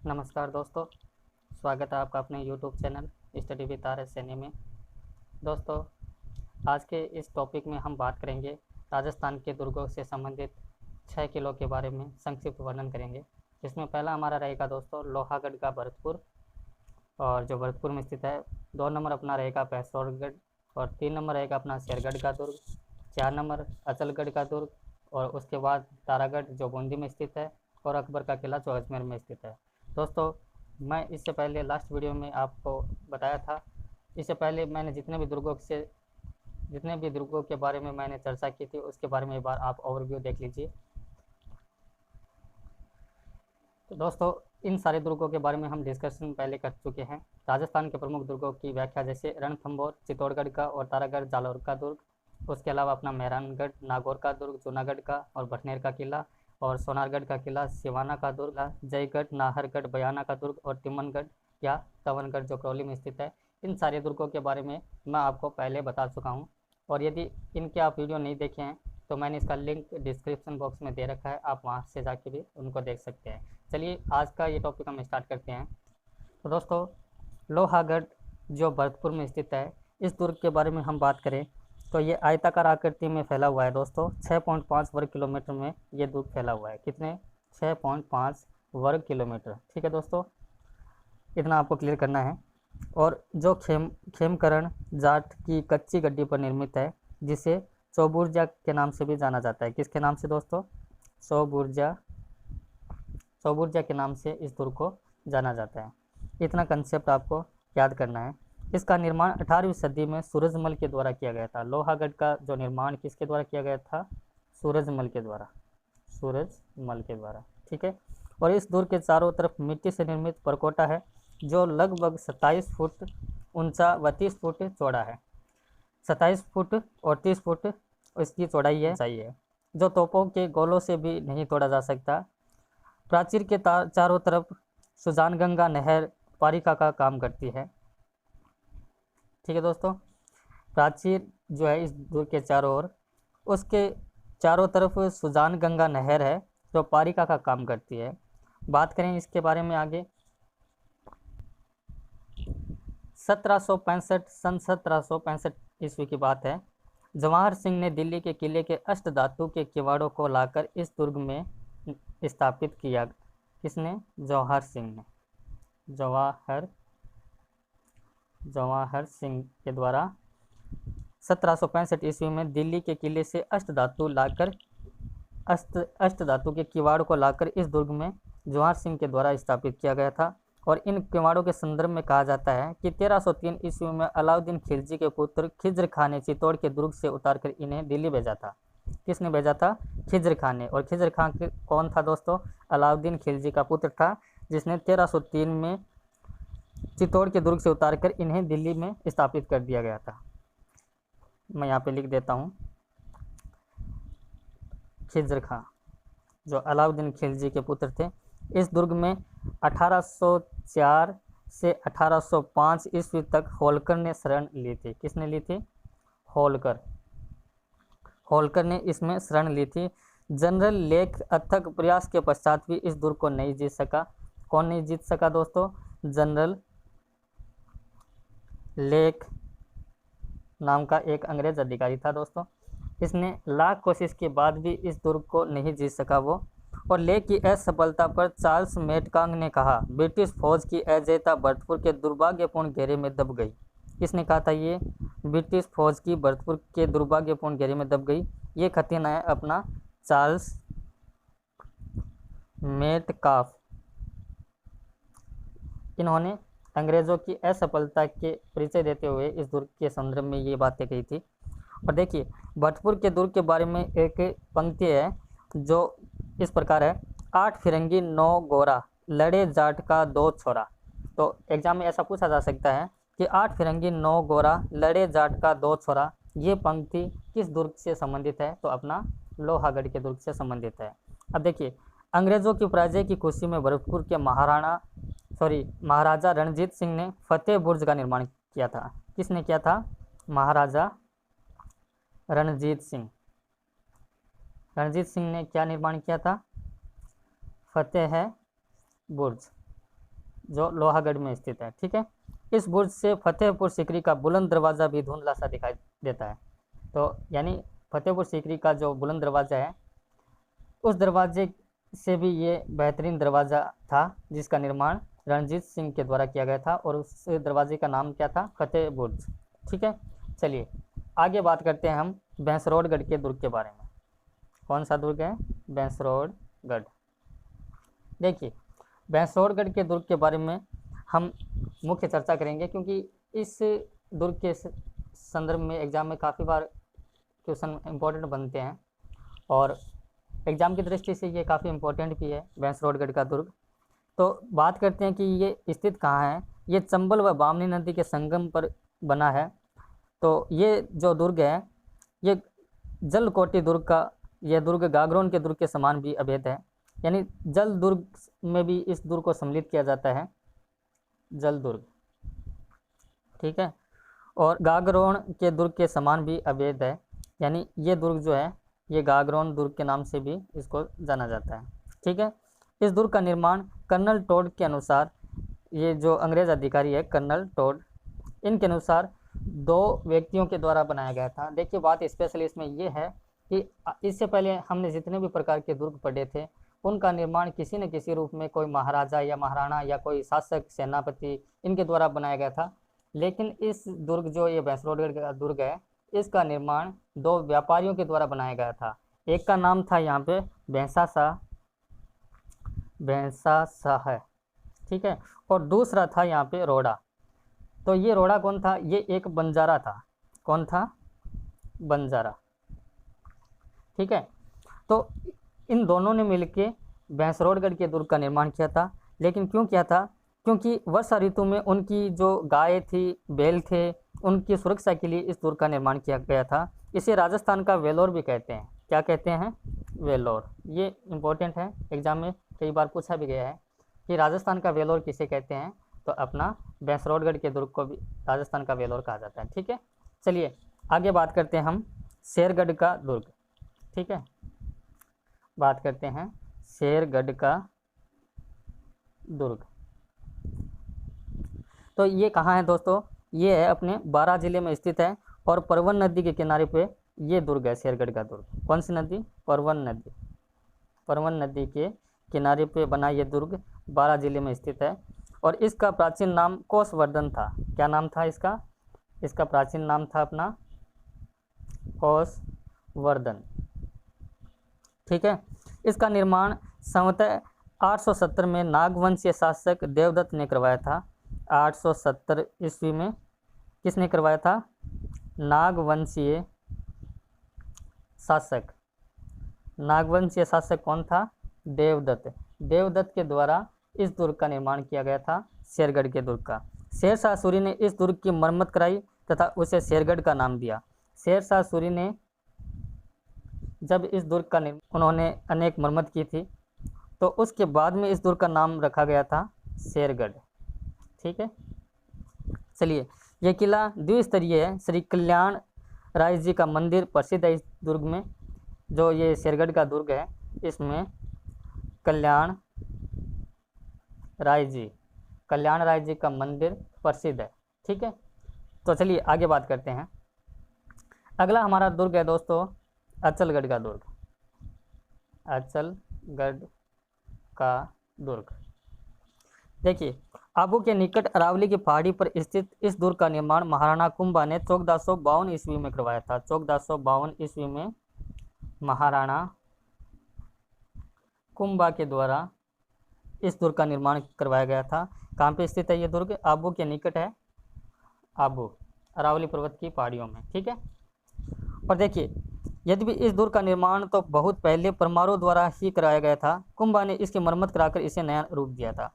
नमस्कार दोस्तों, स्वागत है आपका अपने YouTube channel study with R S Saini में। दोस्तों, आज के इस टॉपिक में हम बात करेंगे राजस्थान के दुर्गों से संबंधित 6 किलों के बारे में संक्षिप्त वर्णन करेंगे। जिसमें पहला हमारा रहेगा दोस्तों लोहागढ़ का भरतपुर, और जो भरतपुर में स्थित है। 2 नंबर अपना रहेगा पैसौरगढ़, और 3 नंबर रहेगा अपना शेरगढ़ का दुर्ग, 4 नंबर अचलगढ़ का दुर्ग, और उसके बाद तारागढ़ जो बूंदी में स्थित है, और अकबर का किला जो अजमेर में स्थित है। दोस्तों, मैं इससे पहले लास्ट वीडियो में आपको बताया था, इससे पहले मैंने जितने भी दुर्गों के बारे में मैंने चर्चा की थी उसके बारे में एक बार आप ओवरव्यू देख लीजिए। तो दोस्तों, इन सारे दुर्गों के बारे में हम डिस्कशन पहले कर चुके हैं। राजस्थान के प्रमुख दुर्गों की व्याख्या जैसे रणथंभौर चित्तौड़गढ़ का और तारागढ़ जालौर का दुर्ग, उसके अलावा अपना मेहरानगढ़ नागौर का दुर्ग जूनागढ़ का और भटनेर का किला, और सोनारगढ़ का किला सिवाना का दुर्ग, जयगढ़ नाहरगढ़ बयाना का दुर्ग, और तिमनगढ़ या तवनगढ़ जो करौली में स्थित है। इन सारे दुर्गों के बारे में मैं आपको पहले बता चुका हूँ, और यदि इनके आप वीडियो नहीं देखे हैं तो मैंने इसका लिंक डिस्क्रिप्शन बॉक्स में दे रखा है, आप वहाँ से जाके भी उनको देख सकते हैं। चलिए आज का ये टॉपिक हम स्टार्ट करते हैं। तो दोस्तों, लोहागढ़ जो भरतपुर में स्थित है, इस दुर्ग के बारे में हम बात करें तो ये आयताकार आकृति में फैला हुआ है दोस्तों। 6.5 वर्ग किलोमीटर में ये दुर्ग फैला हुआ है। कितने? 6.5 वर्ग किलोमीटर। ठीक है दोस्तों, इतना आपको क्लियर करना है। और जो खेमकरण जाट की कच्ची गड्डी पर निर्मित है, जिसे चौबुर्जा के नाम से भी जाना जाता है। किसके नाम से दोस्तों? चौबुर्जा के नाम से इस दुर्ग को जाना जाता है। इतना कंसेप्ट आपको याद करना है। इसका निर्माण 18वीं सदी में सूरजमल के द्वारा किया गया था। लोहागढ़ का जो निर्माण किसके द्वारा किया गया था? सूरजमल के द्वारा। ठीक है। और इस दुर्ग के चारों तरफ मिट्टी से निर्मित परकोटा है, जो लगभग 27 फुट ऊंचा व 30 फुट चौड़ा है। 27 फुट और 30 फुट इसकी चौड़ाई है, जो तोपों के गोलों से भी नहीं तोड़ा जा सकता। प्राचीर के चारों तरफ सुजानगंगा नहर पारिका का काम करती है। ठीक है दोस्तों, प्राचीर जो है इस दुर्ग के चारों ओर, उसके चारों तरफ सुजानगंगा नहर है जो पारिका का काम करती है। बात करें इसके बारे में आगे। 1765 ईस्वी की बात है। जवाहर सिंह ने दिल्ली के किले के अष्ट धातु के किवाड़ों को लाकर इस दुर्ग में स्थापित किया। किसने? जवाहर सिंह ने। जवाहर सिंह के द्वारा 1765 ईस्वी में दिल्ली के किले से अष्ट धातु के किवाड़ को लाकर इस दुर्ग में जवाहर सिंह के द्वारा स्थापित किया गया था। और इन किवाड़ों के संदर्भ में कहा जाता है कि 1303 ईस्वी में अलाउद्दीन खिलजी के पुत्र खिज्र खान ने चित्तौड़ के दुर्ग से उतारकर इन्हें दिल्ली भेजा था। किसने भेजा था? खिज्र खान ने। और खिज्र खान कौन था दोस्तों? अलाउद्दीन खिलजी का पुत्र था, जिसने 1303 में चित्तौड़ के दुर्ग से उतारकर इन्हें दिल्ली में स्थापित कर दिया गया था। मैं यहाँ पे लिख देता हूँ, खिज्र खान जो अलाउद्दीन खिलजी के पुत्र थे। इस दुर्ग में 1804 से 1805 ईस्वी तक होलकर ने शरण ली थी। किसने ली थी? होलकर ने इसमें शरण ली थी। जनरल लेक अथक प्रयास के पश्चात भी इस दुर्ग को नहीं जीत सका। कौन नहीं जीत सका दोस्तों? जनरल लेक नाम का एक अंग्रेज अधिकारी था दोस्तों। इसने लाख कोशिश के बाद भी इस दुर्ग को नहीं जीत सका वो। और लेक की असफलता पर चार्ल्स मेटकांग ने कहा, ब्रिटिश फौज की अजेयता भरतपुर के दुर्भाग्यपूर्ण घेरे में दब गई। किसने कहा था ये? ब्रिटिश फौज की भरतपुर के दुर्भाग्यपूर्ण घेरे में दब गई। ये खतीना है अपना चार्ल्स मेटकाफ। इन्होंने अंग्रेजों की असफलता के परिचय देते हुए इस दुर्ग के संदर्भ में ये बातें कही थी। और देखिए, भरतपुर के दुर्ग के बारे में एक पंक्ति है जो इस प्रकार है, 8 फिरंगी 9 गोरा, लड़े जाट का 2 छोरा। तो एग्जाम में ऐसा पूछा जा सकता है कि 8 फिरंगी 9 गोरा, लड़े जाट का 2 छोरा, ये पंक्ति किस दुर्ग से संबंधित है? तो अपना लोहागढ़ के दुर्ग से संबंधित है। अब देखिए, अंग्रेजों की पराजय की खुशी में भरतपुर के महाराजा रणजीत सिंह ने फतेह बुर्ज का निर्माण किया था। किसने किया था? महाराजा रणजीत सिंह ने क्या निर्माण किया था? फतेह बुर्ज। जो लोहागढ़ में स्थित है। ठीक है, इस बुर्ज से फतेहपुर सीकरी का बुलंद दरवाज़ा भी धुंधला सा दिखाई देता है। तो यानी फतेहपुर सीकरी का जो बुलंद दरवाज़ा है, उस दरवाजे से भी ये बेहतरीन दरवाज़ा था, जिसका निर्माण रणजीत सिंह के द्वारा किया गया था, और उस दरवाजे का नाम क्या था? फतेह बुर्ज। ठीक है, चलिए आगे बात करते हैं हम भैंसरोडगढ़ के दुर्ग के बारे में। कौन सा दुर्ग है? भैंसरोडगढ़। देखिए, भैंसरोडगढ़ के दुर्ग के बारे में हम मुख्य चर्चा करेंगे, क्योंकि इस दुर्ग के संदर्भ में एग्जाम में काफ़ी बार क्वेश्चन इम्पोर्टेंट बनते हैं, और एग्ज़ाम की दृष्टि से ये काफ़ी इम्पोर्टेंट भी है भैंसरोडगढ़ का दुर्ग। तो बात करते हैं कि ये स्थित कहाँ है। ये चंबल व बामनी नदी के संगम पर बना है। तो ये जो दुर्ग है, ये जलकोटी दुर्ग का, यह दुर्ग गागरोन के दुर्ग के समान भी अभेद है। यानी जल दुर्ग में भी इस दुर्ग को सम्मिलित किया जाता है, जल दुर्ग। ठीक है, और गागरोन के दुर्ग के समान भी अभेद है। यानी ये दुर्ग जो है, ये गागरोन दुर्ग के नाम से भी इसको जाना जाता है। ठीक है, इस दुर्ग का निर्माण कर्नल टोड के अनुसार, ये जो अंग्रेज अधिकारी है कर्नल टोड, इनके अनुसार 2 व्यक्तियों के द्वारा बनाया गया था। देखिए, बात स्पेशल इसमें ये है कि इससे पहले हमने जितने भी प्रकार के दुर्ग पढ़े थे, उनका निर्माण किसी न किसी रूप में कोई महाराजा या महाराणा या कोई शासक, सेनापति, इनके द्वारा बनाया गया था। लेकिन इस दुर्ग जो ये भैंसरोडगढ़ का दुर्ग है, इसका निर्माण 2 व्यापारियों के द्वारा बनाया गया था। एक का नाम था यहाँ पे भैंसा शाह है। ठीक है, और दूसरा था यहाँ पे रोड़ा। तो ये रोड़ा कौन था? ये एक बंजारा था। कौन था? बंजारा। ठीक है, तो इन दोनों ने मिलकर भैंसरोडगढ़ के दुर्ग का निर्माण किया था। लेकिन क्यों किया था? क्योंकि वर्षा ऋतु में उनकी जो गाय थी, बैल थे, उनकी सुरक्षा के लिए इस दुर्ग का निर्माण किया गया था। इसे राजस्थान का वेलोर भी कहते हैं। क्या कहते हैं? वेलोर। ये इम्पोर्टेंट है, एग्जाम में कई बार पूछा भी गया है कि राजस्थान का वेलोर किसे कहते हैं। तो अपना भैंसरोडगढ़ के दुर्ग को भी राजस्थान का वेलोर कहा जाता है। ठीक है, चलिए आगे बात करते हैं हम शेरगढ़ का दुर्ग। ठीक है, बात करते हैं शेरगढ़ का दुर्ग। तो ये कहाँ है दोस्तों? ये है अपने बारां जिले में स्थित है, और परवन नदी के किनारे पे ये दुर्ग है, शेरगढ़ का दुर्ग। कौन सी नदी? परवन नदी। परवन नदी के किनारे पे बना ये दुर्ग बारां जिले में स्थित है, और इसका प्राचीन नाम कोसवर्धन था। क्या नाम था इसका? इसका प्राचीन नाम था अपना कोसवर्धन। ठीक है, इसका निर्माण संवतः 870 में नागवंशीय शासक देवदत्त ने करवाया था। 870 ईस्वी में किसने करवाया था? नागवंशीय शासक। नागवंशीय शासक कौन था? देवदत्त। देवदत्त के द्वारा इस दुर्ग का निर्माण किया गया था, शेरगढ़ के दुर्ग का। शेरशाह सूरी ने इस दुर्ग की मरम्मत कराई तथा उसे शेरगढ़ का नाम दिया। शेरशाह सूरी ने जब इस दुर्ग का उन्होंने अनेक मरम्मत की थी, तो उसके बाद में इस दुर्ग का नाम रखा गया था शेरगढ़। ठीक है, चलिए, यह किला द्विस्तरीय है। श्री कल्याण राय जी का मंदिर प्रसिद्ध है इस दुर्ग में। जो ये शेरगढ़ का दुर्ग है, इसमें कल्याण राय जी का मंदिर प्रसिद्ध है। ठीक है, तो चलिए आगे बात करते हैं। अगला हमारा दुर्ग है दोस्तों अचलगढ़ का दुर्ग। अचलगढ़ का दुर्ग। देखिए, आबू के निकट अरावली की पहाड़ी पर स्थित इस दुर्ग का निर्माण महाराणा कुंभा ने 1452 ईस्वी में करवाया था। 1452 ईस्वी में महाराणा कुंभा के द्वारा इस दुर्ग का निर्माण करवाया गया था। कहाँ पे स्थित है ये दुर्ग? आबू के निकट है, आबू, अरावली पर्वत की पहाड़ियों में। ठीक है, और देखिए, यद्यपि इस दुर्ग का निर्माण तो बहुत पहले परमारों द्वारा ही कराया गया था, कुंभा ने इसकी मरम्मत कराकर इसे नया रूप दिया था।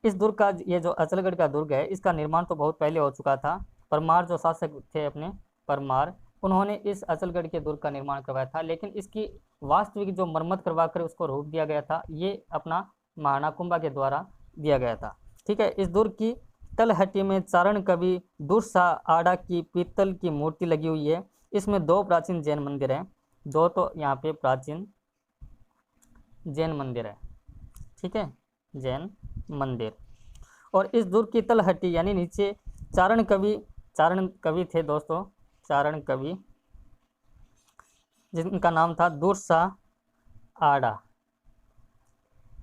इस दुर्ग का, ये जो अचलगढ़ का दुर्ग है, इसका निर्माण तो बहुत पहले हो चुका था। परमार जो शासक थे अपने परमार, उन्होंने इस अचलगढ़ के दुर्ग का निर्माण करवाया था, लेकिन इसकी वास्तविक जो मरम्मत करवा कर उसको रूप दिया गया था, ये अपना महाराणा कुंभा के द्वारा दिया गया था। ठीक है, इस दुर्ग की तलहटी में चारण कवि दुर्सा आड़ा की पीतल की मूर्ति लगी हुई है। इसमें 2 प्राचीन जैन मंदिर हैं। 2 तो यहाँ पे प्राचीन जैन मंदिर है। ठीक है, जैन मंदिर। और इस दुर्ग की तलहटी यानी नीचे चारण कवि थे दोस्तों, चारण कवि, जिनका नाम था दुर्सा आड़ा।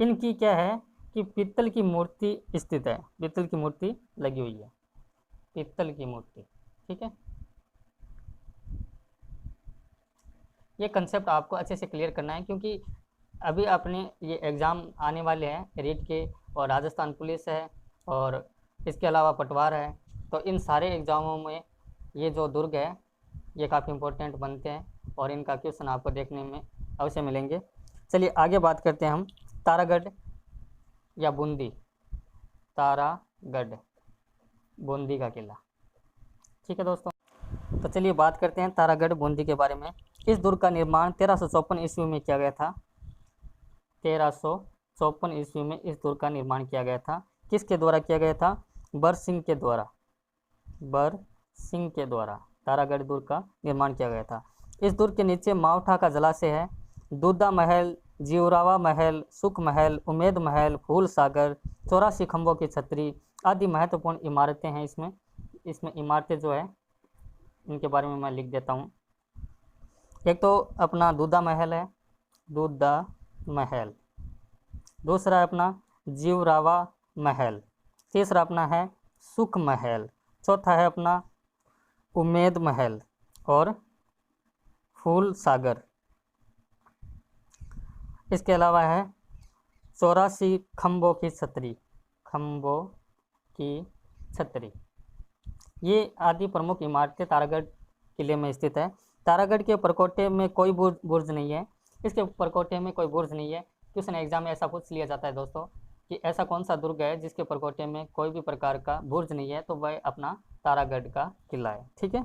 इनकी क्या है कि पीतल की मूर्ति स्थित है, पीतल की मूर्ति लगी हुई है, पीतल की मूर्ति। ठीक है, ये कंसेप्ट आपको अच्छे से क्लियर करना है, क्योंकि अभी अपने ये एग्ज़ाम आने वाले हैं रीट के, और राजस्थान पुलिस है, और इसके अलावा पटवार है। तो इन सारे एग्ज़ामों में ये जो दुर्ग है ये काफ़ी इम्पोर्टेंट बनते हैं, और इनका क्वेश्चन आपको देखने में अवश्य मिलेंगे। चलिए आगे बात करते हैं हम तारागढ़ या बूंदी, तारागढ़ बूंदी का किला। ठीक है दोस्तों, तो चलिए बात करते हैं तारागढ़ बूंदी के बारे में। इस दुर्ग का निर्माण 1354 ईस्वी में किया गया था। 1354 ईस्वी में इस दुर्ग का निर्माण किया गया था। किसके द्वारा किया गया था? बर सिंह के द्वारा, बर सिंह के द्वारा तारागढ़ दुर्ग का निर्माण किया गया था। इस दुर्ग के नीचे मावठा का जलाशय है। दूधा महल, जीवरावा महल, सुख महल, उमेद महल, फूल सागर, 84 खंभों की छतरी आदि महत्वपूर्ण इमारतें हैं। इसमें इमारतें जो है इनके बारे में मैं लिख देता हूँ। एक तो अपना दूधा महल है, दूधा महल। दूसरा है अपना जीवरावा महल। तीसरा अपना है सुख महल। चौथा है अपना उमेद महल और फूल सागर। इसके अलावा है 84 खंभों की छतरी, खंभों की छतरी। ये आदि प्रमुख इमारतें तारागढ़ किले में स्थित है। तारागढ़ के परकोटे में कोई बुर्ज नहीं है, इसके परकोटे में कोई बुर्ज नहीं है। क्वेश्चन एग्जाम में ऐसा पूछ लिया जाता है दोस्तों कि ऐसा कौन सा दुर्ग है जिसके परकोटे में कोई भी प्रकार का बुर्ज नहीं है, तो वह अपना तारागढ़ का किला है। ठीक है,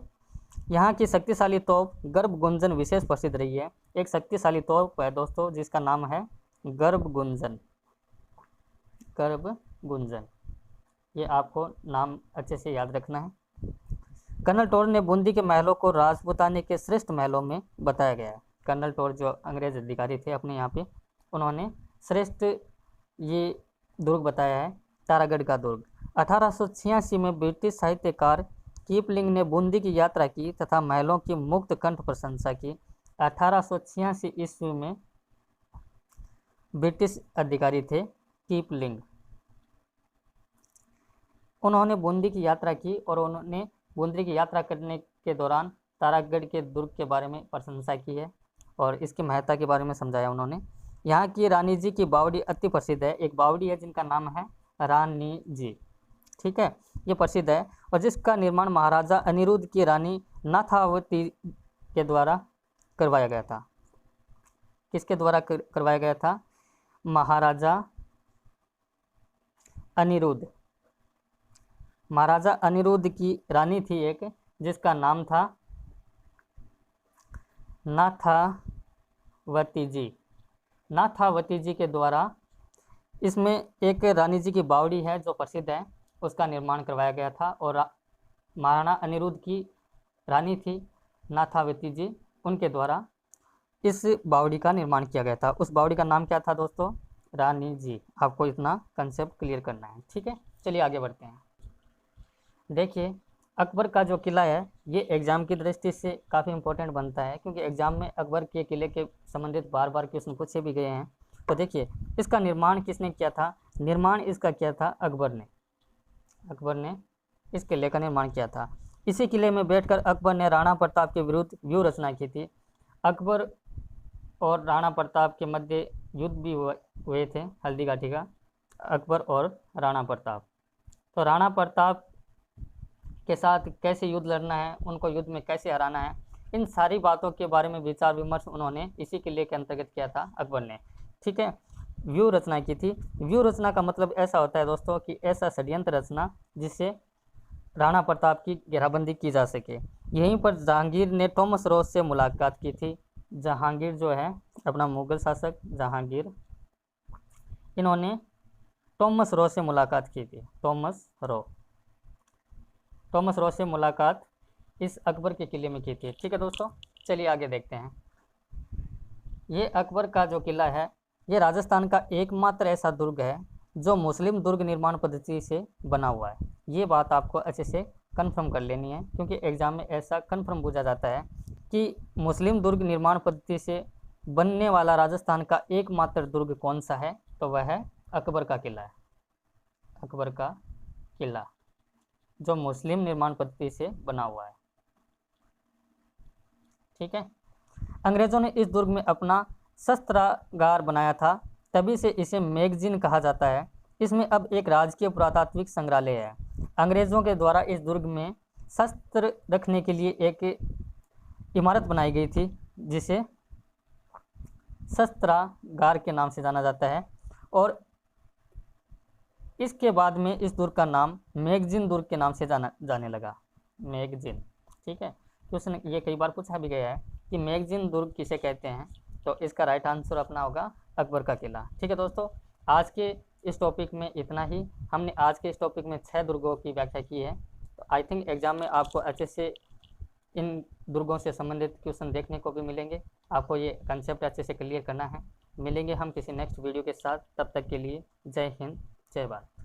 यहाँ की शक्तिशाली तोप गर्भ गुंजन विशेष प्रसिद्ध रही है। एक शक्तिशाली तोप है दोस्तों जिसका नाम है गर्भ गुंजन, गर्भ गुंजन। ये आपको नाम अच्छे से याद रखना है। कर्नल टोर ने बूंदी के महलों को राजपूताने के श्रेष्ठ महलों में बताया गया है। कर्नल टोर जो अंग्रेज अधिकारी थे अपने यहाँ पे, उन्होंने श्रेष्ठ ये दुर्ग बताया है, तारागढ़ का दुर्ग। 1886 में ब्रिटिश साहित्यकार कीपलिंग ने बूंदी की यात्रा की तथा महलों की मुक्त कंठ प्रशंसा की। 1886 ईस्वी में ब्रिटिश अधिकारी थे कीपलिंग, उन्होंने बूंदी की यात्रा की और उन्होंने बूंदी की यात्रा करने के दौरान तारागढ़ के दुर्ग के बारे में प्रशंसा की है और इसकी महत्ता के बारे में समझाया उन्होंने। यहाँ की रानी जी की बावड़ी अति प्रसिद्ध है। एक बावड़ी है जिनका नाम है रानी जी। ठीक है, ये प्रसिद्ध है और जिसका निर्माण महाराजा अनिरुद्ध की रानी नाथावती के द्वारा करवाया गया था। किसके द्वारा करवाया गया था? महाराजा अनिरुद्ध। महाराजा अनिरुद्ध की रानी थी एक, जिसका नाम था नाथावती जी। नाथावती जी के द्वारा इसमें एक रानी जी की बावड़ी है जो प्रसिद्ध है, उसका निर्माण करवाया गया था। और महाराणा अनिरुद्ध की रानी थी नाथावती जी, उनके द्वारा इस बावड़ी का निर्माण किया गया था। उस बावड़ी का नाम क्या था दोस्तों? रानी जी। आपको इतना कंसेप्ट क्लियर करना है। ठीक है, चलिए आगे बढ़ते हैं। देखिए, अकबर का जो किला है ये एग्ज़ाम की दृष्टि से काफ़ी इंपॉर्टेंट बनता है, क्योंकि एग्ज़ाम में अकबर के किले के संबंधित बार बार क्वेश्चन पूछे भी गए हैं। तो देखिए, इसका निर्माण किसने किया था? निर्माण इसका किया था अकबर ने। अकबर ने इस किले का निर्माण किया था। इसी किले में बैठकर अकबर ने राणा प्रताप के विरुद्ध व्यूह रचना की थी। अकबर और राणा प्रताप के मध्य युद्ध भी हुए थे, हल्दी घाटी का, अकबर और राणा प्रताप। तो राणा प्रताप के साथ कैसे युद्ध लड़ना है, उनको युद्ध में कैसे हराना है, इन सारी बातों के बारे में विचार विमर्श उन्होंने इसी किले के अंतर्गत किया था अकबर ने। ठीक है, व्यूह रचना की थी। व्यूह रचना का मतलब ऐसा होता है दोस्तों कि ऐसा षड्यंत्र रचना जिससे राणा प्रताप की घेराबंदी की जा सके। यहीं पर जहांगीर ने थॉमस रोज से मुलाकात की थी। जहांगीर जो है अपना मुगल शासक जहांगीर, इन्होंने थॉमस रोज से मुलाकात की थी। थॉमस रोज से मुलाकात इस अकबर के किले में की थी। ठीक है दोस्तों, चलिए आगे देखते हैं। ये अकबर का जो किला है ये राजस्थान का एकमात्र ऐसा दुर्ग है जो मुस्लिम दुर्ग निर्माण पद्धति से बना हुआ है। ये बात आपको अच्छे से कंफर्म कर लेनी है, क्योंकि एग्जाम में ऐसा कंफर्म पूछा जाता है कि मुस्लिम दुर्ग निर्माण पद्धति से बनने वाला राजस्थान का एकमात्र दुर्ग कौन सा है, तो वह है अकबर का किला है। अकबर का किला जो मुस्लिम निर्माण पद्धति से बना हुआ है। ठीक है। अंग्रेजों ने इस दुर्ग में अपना शस्त्रागार बनाया था, तभी से इसे मैगजीन कहा जाता है। इसमें अब एक राजकीय पुरातात्विक संग्रहालय है। अंग्रेजों के द्वारा इस दुर्ग में शस्त्र रखने के लिए एक इमारत बनाई गई थी, जिसे शस्त्रागार के नाम से जाना जाता है, और इसके बाद में इस दुर्ग का नाम मैगजीन दुर्ग के नाम से जाने लगा। मैगजीन। ठीक है। क्वेश्चन ये कई बार पूछा भी गया है कि मैगजीन दुर्ग किसे कहते हैं, तो इसका राइट आंसर अपना होगा अकबर का किला। ठीक है दोस्तों, आज के इस टॉपिक में इतना ही। हमने आज के इस टॉपिक में 6 दुर्गों की व्याख्या की है। तो आई थिंक एग्जाम में आपको अच्छे से इन दुर्गों से संबंधित क्वेश्चन देखने को भी मिलेंगे। आपको ये कंसेप्ट अच्छे से क्लियर करना है। मिलेंगे हम किसी नेक्स्ट वीडियो के साथ, तब तक के लिए जय हिंद, जय भारत।